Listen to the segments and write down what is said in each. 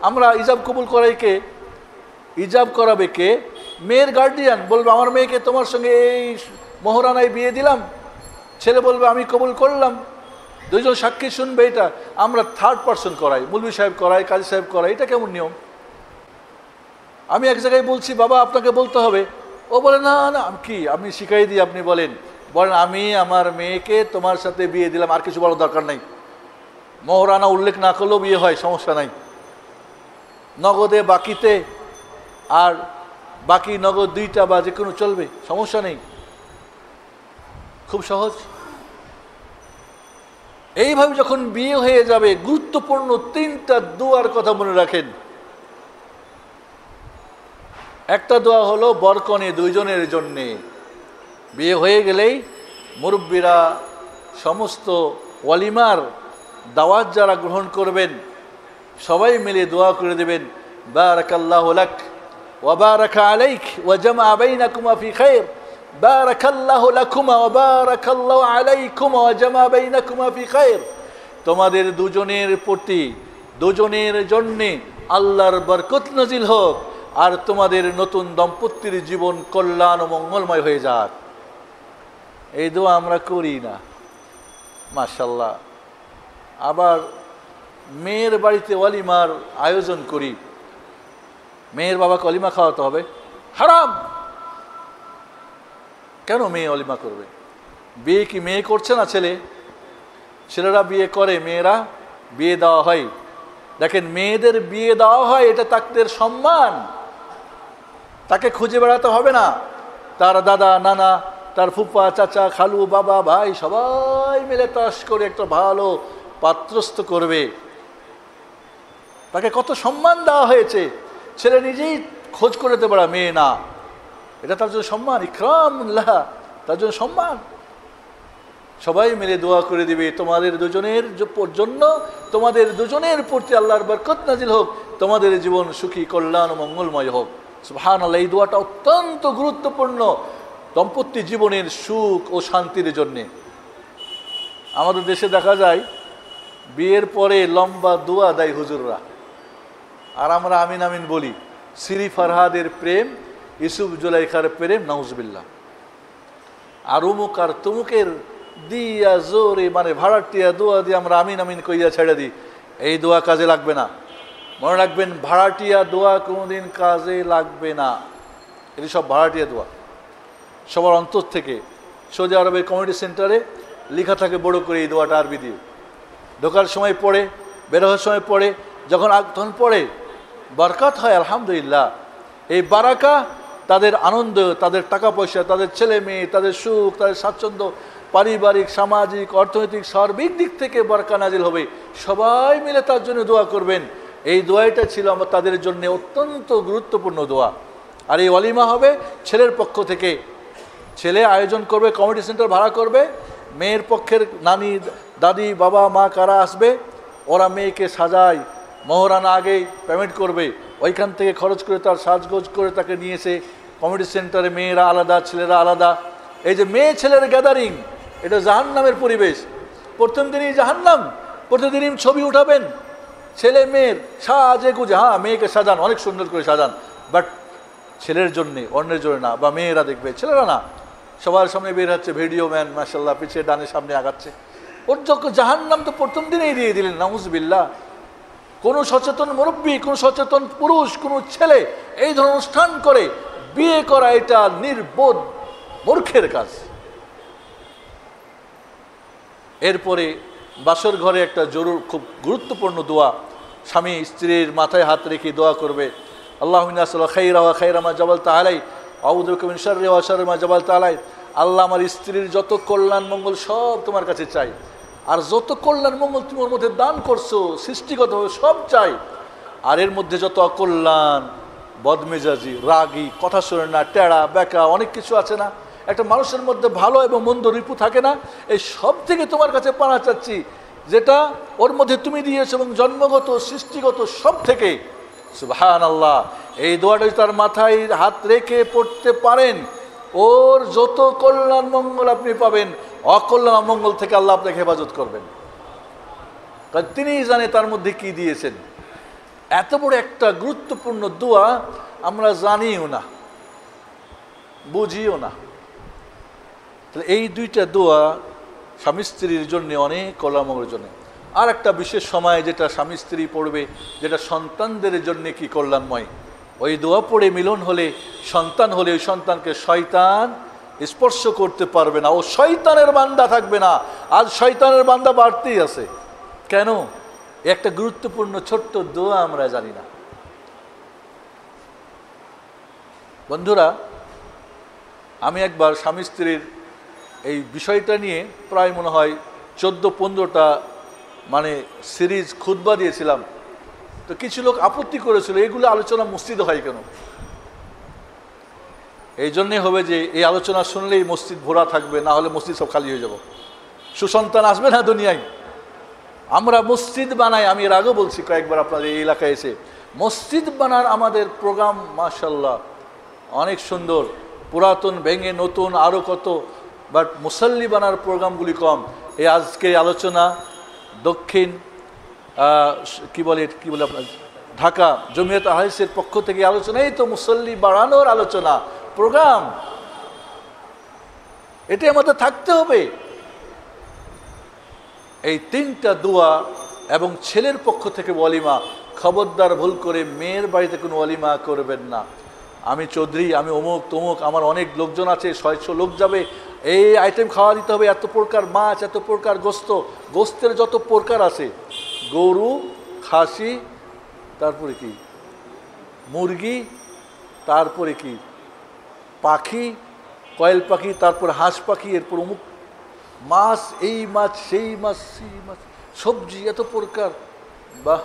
আমরা ইজাব কবুল করাই কে? ইজাব করাবে কে? মেয়ের গার্ডিয়ান বলবে আমার মেয়েকে তোমার সঙ্গে এই মোহরানায় বিয়ে দিলাম, ছেলে বলবে আমি কবুল করলাম, দুইজন সাক্ষী শুনবে। এটা আমরা থার্ড পার্সন করাই, মৌলভী সাহেব করাই, কাজী সাহেব করাই। এটা কেমন নিয়ম? আমি এক জায়গায় বলছি বাবা আপনাকে বলতে হবে, ও বলে না না কি আপনি শিখাই দিই, আপনি বলেন আমি আমার মেয়েকে তোমার সাথে বিয়ে দিলাম, আর কিছু বলার দরকার নাই, মোহরানা উল্লেখ না করলেও বিয়ে হয়, সমস্যা নাই, নগদে বাকিতে আর বাকি নগদ দুইটা বা যে কোনো চলবে, সমস্যা নেই, খুব সহজ। এইভাবে যখন বিয়ে হয়ে যাবে, গুরুত্বপূর্ণ 3টা দোয়ার কথা মনে রাখেন। একটা দোয়া হলো বরকনে দুইজনের জন্যে। বিয়ে হয়ে গেলেই মুরব্বীরা সমস্ত ওয়ালিমার দাওয়াত যারা গ্রহণ করবেন সবাই মিলে দোয়া করে দেবেন, বারাকাল্লাহু লাক ওয়া বারাকা আলাইক ওয়া জামা বাইনাকুমা ফি খায়র, বারাকাল্লাহু লাকুমা ওয়া বারাকাল্লাহু আলাইকুমা ওয়া জামা বাইনাকুমা ফি খায়র। তোমাদের দুজনের প্রতি, দুজনের জন্যে আল্লাহর বরকত নাজিল হোক, আর তোমাদের নতুন দম্পতির জীবন কল্যাণ ও মঙ্গলময় হয়ে যাক। এই দোয়া আমরা করি না, মাশাআল্লাহ। আবার মেয়ের বাড়িতে ওয়ালিমার আয়োজন করি, মেয়ের বাবাকে ওয়ালিমা খাওয়াতে হবে, হারাম। কেন মেয়ে ওয়ালিমা করবে? বিয়ে কি মেয়ে করছে না ছেলে? ছেলেরা বিয়ে করে, মেয়েরা বিয়ে দেওয়া হয়। দেখেন মেয়েদের বিয়ে দেওয়া হয়, এটা তাদের সম্মান, তাকে খুঁজে বেড়াতে হবে না। তার দাদা নানা, তার ফুপা চাচা খালু বাবা ভাই সবাই মিলে তাস করে একটা ভালো পাত্রস্থ করবে, তাকে কত সম্মান দেওয়া হয়েছে। ছেলে নিজেই খোঁজ করে দিতে পারে, মেয়ে না, এটা তার জন্য সম্মান, ইকরামুল্লাহ, তার জন্য সম্মান। সবাই মিলে দোয়া করে দিবে তোমাদের দুজনের জন্য, তোমাদের দুজনের প্রতি আল্লাহর বরকত নাজিল হোক, তোমাদের জীবন সুখী কল্যাণ ও মঙ্গলময় হোক। সুবহানাল্লাহ। এই দোয়াটা অত্যন্ত গুরুত্বপূর্ণ দাম্পত্য জীবনের সুখ ও শান্তির জন্যে। আমাদের দেশে দেখা যায় বিয়ের পরে লম্বা দোয়া দেয় হুজুররা, আর আমরা আমিন আমিন বলি। সিরি ফারহাদের প্রেম, ইউসুফ জুলাইখার প্রেম, নাউজুবিল্লাহ। আর উমুক আর তুমুকের দিয়া জোরে মানে ভাড়াটিয়া দোয়া দিয়ে আমরা আমিন আমিন কইয়া ছেড়ে দিই। এই দোয়া কাজে লাগবে না, মনে রাখবেন। ভাড়াটিয়া দোয়া কোনোদিন কাজে লাগবে না। এটি সব ভাড়াটিয়া দোয়া, সবার অন্তর থেকে। সৌদি আরবের কমিউনিটি সেন্টারে লেখা থাকে বড় করে এই দোয়াটা আরবি দিয়ে। ঢোকার সময় পড়ে, বের হওয়ার সময় পড়ে, যখন তখন পড়ে, বরকত হয় আলহামদুলিল্লাহ। এই বারাকা তাদের আনন্দ, তাদের টাকা পয়সা, তাদের ছেলে মেয়ে, তাদের সুখ, তাদের স্বাচ্ছন্দ্য, পারিবারিক সামাজিক অর্থনৈতিক সার্বিক দিক থেকে বরকা নাজিল হবে। সবাই মিলে তার জন্য দোয়া করবেন। এই দোয়াটা ছিল আমার তাদের জন্য অত্যন্ত গুরুত্বপূর্ণ দোয়া। আর এই ওয়ালিমা হবে ছেলের পক্ষ থেকে, ছেলে আয়োজন করবে, কমিউনিটি সেন্টার ভাড়া করবে, মেয়ের পক্ষের নানি দাদি বাবা মা কারা আসবে, ওরা মেয়েকে সাজায়, মোহরানা আগেই পেমেন্ট করবে, ওইখান থেকে খরচ করে তার সাজগোজ করে তাকে নিয়ে এসে কমিউনিটি সেন্টারে মেয়েরা আলাদা ছেলেরা আলাদা। এই যে মেয়ে ছেলের গ্যাদারিং, এটা জাহান্নামের পরিবেশ। প্রথম দিনই জাহান্নাম, প্রতিদিনই ছবি উঠাবেন ছেলে মেয়ের সাজে গুজে। হ্যাঁ, মেয়েকে সাজান, অনেক সুন্দর করে সাজান, বাট ছেলের জন্যে, অন্যের জন্য না। বা মেয়েরা দেখবে, ছেলেরা না, সবার সামনে বের হচ্ছে ভিডিও ম্যান, মাশাআল্লাহ, পিছিয়ে ডানে সামনে আগাচ্ছে। ওর যখন জাহান্নাম তো প্রথম দিনেই দিয়ে দিলেন, নাউজুবিল্লাহ। কোনো সচেতন মুরব্বী, কোনো সচেতন পুরুষ, কোনো ছেলে এই ধরনের অনুষ্ঠান করে বিয়ে করা, এটা নির্বোধ মূর্খের কাজ। এরপরে বাসর ঘরে একটা খুব গুরুত্বপূর্ণ দোয়া, স্বামী স্ত্রীর মাথায় হাত রেখে দোয়া করবে, আল্লাহুম্মা ইন্না খাইরা ওয়া খাইরা মা জাবালতা আলাই আউযু বিকা মিন শাররি ওয়া শাররি মা জাবালতা আলাই। আল্লাহ, আমার স্ত্রীর যত কল্যাণ মঙ্গল সব তোমার কাছে চাই, আর যত কল্যাণ মঙ্গল তুমি ওর মধ্যে দান করছো সৃষ্টিগতভাবে সব চাই। আর এর মধ্যে যত অকল্যাণ, বদমেজাজি, রাগী, কথা শোনে না, টেড়া বেকা, অনেক কিছু আছে না, একটা মানুষের মধ্যে ভালো এবং মন্দ রিপু থাকে না, এই সব থেকে তোমার কাছে পানা চাচ্ছি, যেটা ওর মধ্যে তুমি দিয়েছো, এবং জন্মগত সৃষ্টিগত সব থেকে। সুবহানাল্লাহ। এই দোয়াটা তার মাথায় হাত রেখে পড়তে পারেন, ওর যত কল্যাণ মঙ্গল আপনি পাবেন, অকল্যাণ অমঙ্গল থেকে আল্লাহ আপনাকে হেফাজত করবেন, কারণ তিনিই জানে তার মধ্যে কি দিয়েছেন। এত বড় একটা গুরুত্বপূর্ণ দোয়া আমরা জানিও না, বুঝিও না। তাহলে এই দুইটা দোয়া স্বামী স্ত্রীর জন্য, অনেক ওলামার জন্য। আর একটা বিশেষ সময় যেটা স্বামী স্ত্রী পড়বে, যেটা সন্তানদের জন্য কি কল্যাণময়, ওই দোয়া পড়ে মিলন হলে, সন্তান হলে, ওই সন্তানকে শয়তান স্পর্শ করতে পারবে না, ও শয়তানের বান্দা থাকবে না। আজ শয়তানের বান্দা বাড়তেই আছে। কেন? একটা গুরুত্বপূর্ণ ছোট্ট দোয়া আমরা জানি না। বন্ধুরা, আমি একবার স্বামী স্ত্রীর এই বিষয়টা নিয়ে প্রায় মনে হয় 14-15টা মানে সিরিজ খুতবা দিয়েছিলাম। তো কিছু লোক আপত্তি করেছিল, এগুলো আলোচনা মসজিদে হয় কেন? এই জন্যে হবে যে এই আলোচনা শুনলেই মসজিদ ভরা থাকবে, না হলে মসজিদ সব খালি হয়ে যাব, সুসন্তান আসবে না দুনিয়ায়। আমরা মসজিদ বানাই, আমি এর আগেও বলছি কয়েকবার আপনাদের এই এলাকায় এসে, মসজিদ বানার আমাদের প্রোগ্রাম মাশাআল্লাহ অনেক সুন্দর, পুরাতন ভেঙে নতুন আরও কত, বাট মুসল্লি বানার প্রোগ্রামগুলি কম। এই আজকে আলোচনা দক্ষিণ কি বলে আপনার ঢাকা জমিয়ত আহলের পক্ষ থেকে আলোচনা, এই তো মুসল্লি বাড়ানোর আলোচনা প্রোগ্রাম। এটি আমাদের থাকতে হবে। এই 3টা দোয়া এবং ছেলের পক্ষ থেকে ওয়ালিমা। খবরদার ভুল করে মেয়ের বাড়িতে কোনো ওয়ালিমা করবেন না। আমি চৌধুরী, আমি অমুক তমুক, আমার অনেক লোকজন আছে, 600 লোক যাবে, এই আইটেম খাওয়া দিতে হবে, এত প্রকার মাছ, এত প্রকার গোস্ত, গোস্তের যত প্রকার আছে, গরু, খাসি, তারপরে কি মুরগি, তারপরে কি পাখি, কয়েল পাখি, তারপর হাঁস পাখি, এরপর অমুক মাছ, এই মাছ, সেই মাছ, সেই মাছ, সবজি, এত প্রকার। বাহ,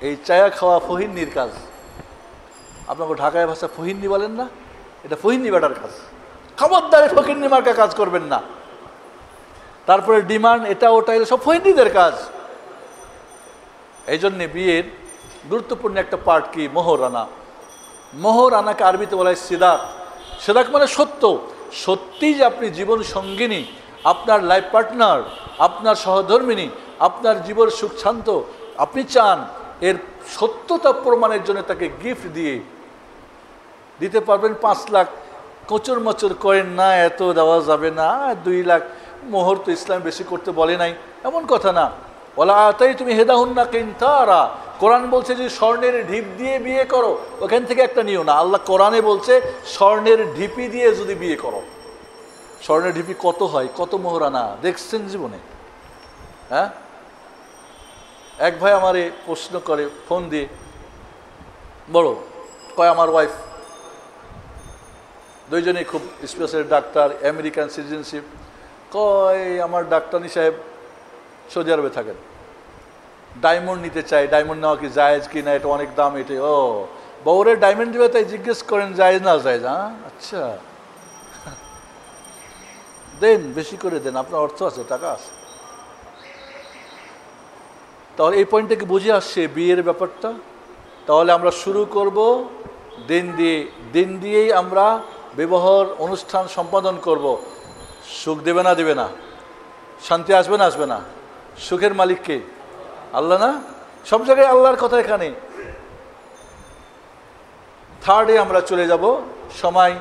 এই চায়া খাওয়া ফহিন্নির কাজ। আপনাকে ঢাকায় ভাষা ফহিন্নি বলেন না? এটা ফহিন্নি বেটার কাজ। খবরদারে ফকিন্নি মার্কা কাজ করবেন না। তারপরে ডিমান্ড, এটা ওটা, এগুলো সব ফহিন্নিদের কাজ। এই জন্যে বিয়ের গুরুত্বপূর্ণ একটা পার্ট কি? মোহর আনা। মোহর আনাকে আরবিতে বলা হয় সিদাক। সিদাক মানে সত্য। সত্যি যে আপনি জীবন সঙ্গিনী, আপনার লাইফ পার্টনার, আপনার সহধর্মিনী, আপনার জীবন সুখ শান্ত আপনি চান, এর সত্যতা প্রমাণের জন্য তাকে গিফট দিয়ে দিতে পারবেন 5 লাখ। কোচর মচর করেন না, এত দেওয়া যাবে না, 2 লাখ। মোহর তো ইসলাম বেশি করতে বলে নাই, এমন কথা না। ওলা তাই তুমি হেদাহুন্না কিনতারা, কোরআন বলছে যে স্বর্ণের ঢিপ দিয়ে বিয়ে করো, ওখান থেকে একটা নিও না। আল্লাহ কোরআনে বলছে স্বর্ণের ঢিপি দিয়ে যদি বিয়ে করো। স্বর্ণের ঢিপি কত হয়, কত মোহরানা দেখছেন জীবনে? হ্যাঁ, এক ভাই আমারে প্রশ্ন করে ফোন দিয়ে, বড় কয় আমার ওয়াইফ, দুইজনেই খুব স্পেশাল ডাক্তার, আমেরিকান সিটিজেনশিপ। কয় আমার ডাক্তারনি সাহেব সৌদি আরবে থাকেন, ডায়মন্ড নিতে চাই, ডায়মন্ড নেওয়া কি জায়েজ কি না, এটা অনেক দাম। এটা ও বউরে ডায়মন্ড দিবে, তাই জিজ্ঞেস করেন জায়েজ না জায়েজ? হ্যাঁ, আচ্ছা দেন, বেশি করে দেন, আপনার অর্থ আছে, টাকা আছে। তাহলে এই পয়েন্টটা কি বুঝে আসছে বিয়ের ব্যাপারটা? তাহলে আমরা শুরু করব দিন দিয়ে, দিন দিয়েই আমরা বিবাহর অনুষ্ঠান সম্পাদন করব। সুখ দেবে না দেবে না? শান্তি আসবে না আসবে না? সুখের মালিক কে? আল্লাহ না? সব জায়গায় আল্লাহর কথা এখানে। 3র্ডে আমরা চলে যাব। সময়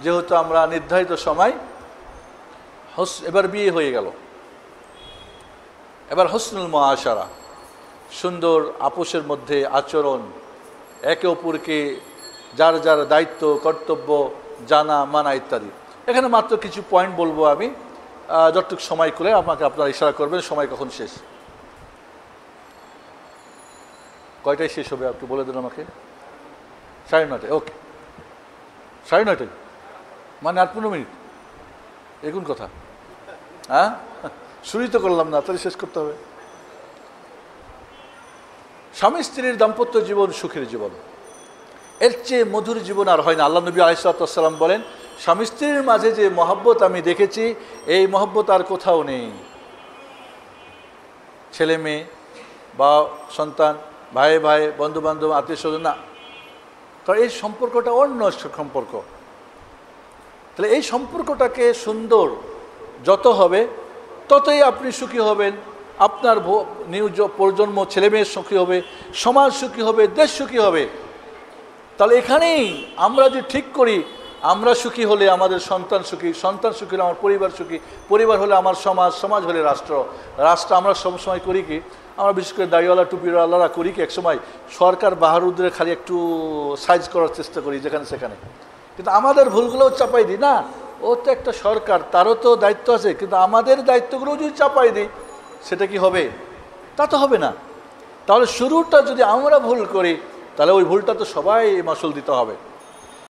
যেহেতু আমরা নির্ধারিত সময়, এবার বিয়ে হয়ে গেল, এবার হুসনুল মুআশারা, সুন্দর আপোষের মধ্যে আচরণ, একে অপরকে যার যার দায়িত্ব কর্তব্য জানা মানা ইত্যাদি। এখানে মাত্র কিছু পয়েন্ট বলবো আমি, যতটুকু সময় করে আমাকে আপনারা ইশারা করবেন সময় কখন শেষ। কয়টায় শেষ হবে একটু বলে দেন আমাকে? 9:30। ওকে, 9:30 মানে 8-15 মিনিট, এগুন কথা। হ্যাঁ, শুরুই তো করলাম না, তাহলে শেষ করতে হবে। স্বামী স্ত্রীর দাম্পত্য জীবন সুখের জীবন, এর চেয়ে মধুর জীবন আর হয় না। আল্লাহ নবী আলাইহিস সালাম বলেন, স্বামী স্ত্রীর মাঝে যে মহব্বত আমি দেখেছি, এই মহব্বত আর কোথাও নেই। ছেলে মেয়ে বা সন্তান, ভাই ভাই, বন্ধু বান্ধব, আত্মীয় স্বজন না, কারণ এই সম্পর্কটা অন্য সম্পর্ক। তাহলে এই সম্পর্কটাকে সুন্দর যত হবে ততই আপনি সুখী হবেন, আপনার নিউ প্রজন্ম ছেলেমেয়ের সুখী হবে, সমাজ সুখী হবে, দেশ সুখী হবে। তাহলে এখানেই আমরা যে ঠিক করি, আমরা সুখী হলে আমাদের সন্তান সুখী, সন্তান সুখী হলে আমার পরিবার সুখী, পরিবার হলে আমার সমাজ, সমাজ হলে রাষ্ট্র, রাষ্ট্র আমরা সবসময় করি কি, আমরা বিশেষ করে দাড়িওয়ালা টুপিওয়ালারা করি কি একসময় সরকার বাহারুদের খালি একটু সাইজ করার চেষ্টা করি যেখানে সেখানে, কিন্তু আমাদের ভুলগুলোও চাপাই দিই না। ও তো একটা সরকার, তারও তো দায়িত্ব আছে, কিন্তু আমাদের দায়িত্বগুলো যদি চাপাই দিই সেটা কি হবে? তা তো হবে না। তাহলে শুরুটা যদি আমরা ভুল করি তাহলে ওই ভুলটা তো সবাই মাসুল দিতে হবে।